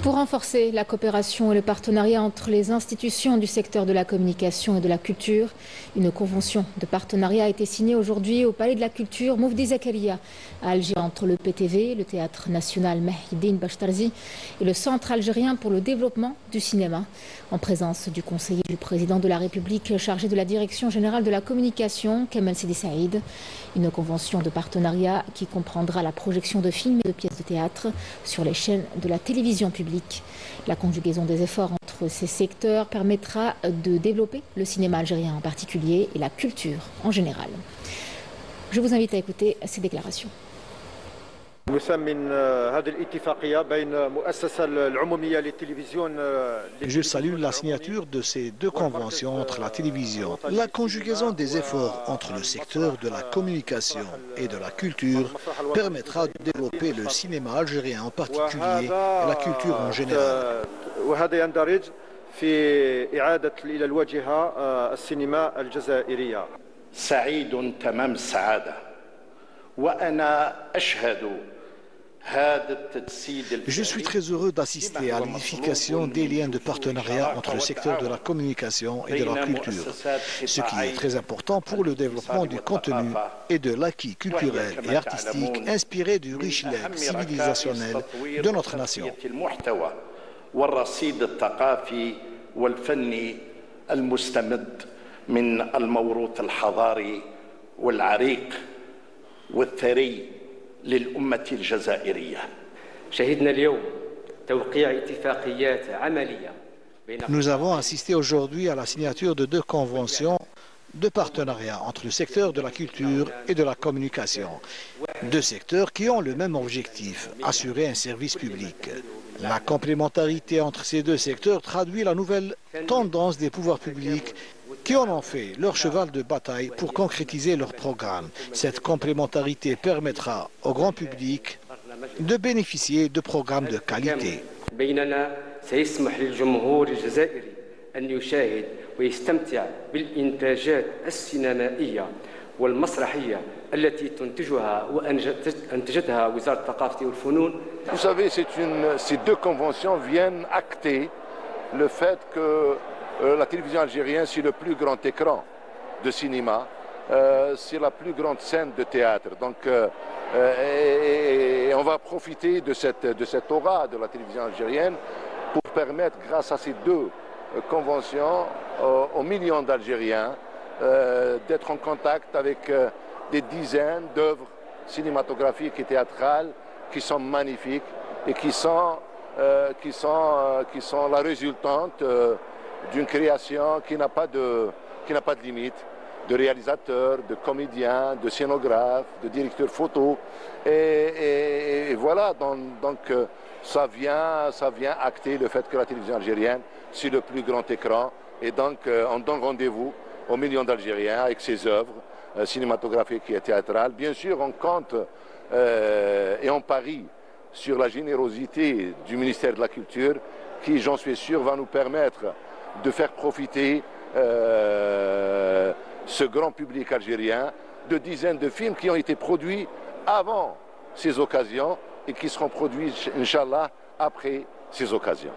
Pour renforcer la coopération et le partenariat entre les institutions du secteur de la communication et de la culture, une convention de partenariat a été signée aujourd'hui au Palais de la Culture Moufdi Zakaria à Alger entre le PTV, le Théâtre national Mahidine Bachtarzi et le Centre algérien pour le développement du cinéma, en présence du conseiller du président de la République chargé de la direction générale de la communication, Kamel Sidi Saïd. Une convention de partenariat qui comprendra la projection de films et de pièces de théâtre sur les chaînes de la télévision publique. La conjugaison des efforts entre ces secteurs permettra de développer le cinéma algérien en particulier et la culture en général. Je vous invite à écouter ces déclarations. Je salue la signature de ces deux conventions entre la télévision. La conjugaison des efforts entre le secteur de la communication et de la culture permettra de développer le cinéma algérien en particulier et la culture en général. Je suis très heureux d'assister à l'édification des liens de partenariat entre le secteur de la communication et de la culture, ce qui est très important pour le développement du contenu et de l'acquis culturel et artistique inspiré du riche legs civilisationnel de notre nation. للأمة الجزائرية. شهدنا اليوم توقيع اتفاقيات عملية. Nous avons assisté aujourd'hui à la signature de deux conventions de partenariat entre le secteur de la culture et de la communication. Deux secteurs qui ont le même objectif, assurer un service public. La complémentarité entre ces deux secteurs traduit la nouvelle tendance des pouvoirs publics qui en ont fait leur cheval de bataille pour concrétiser leur programme. Cette complémentarité permettra au grand public de bénéficier de programmes de qualité. Vous savez, ces deux conventions viennent acter le fait que la télévision algérienne, c'est le plus grand écran de cinéma, c'est la plus grande scène de théâtre. Donc, et on va profiter de cette aura de la télévision algérienne pour permettre, grâce à ces deux conventions, aux millions d'Algériens d'être en contact avec des dizaines d'œuvres cinématographiques et théâtrales qui sont magnifiques et qui sont la résultante d'une création qui n'a pas de limite, de réalisateurs, de comédiens, de scénographes, de directeurs photo. Et voilà, donc ça vient acter le fait que la télévision algérienne, c'est le plus grand écran. Et donc on donne rendez-vous aux millions d'Algériens avec ses œuvres cinématographiques et théâtrales. Bien sûr, on compte et on parie sur la générosité du ministère de la Culture qui, j'en suis sûr, va nous permettre de faire profiter ce grand public algérien de dizaines de films qui ont été produits avant ces occasions et qui seront produits, Inch'Allah, après ces occasions.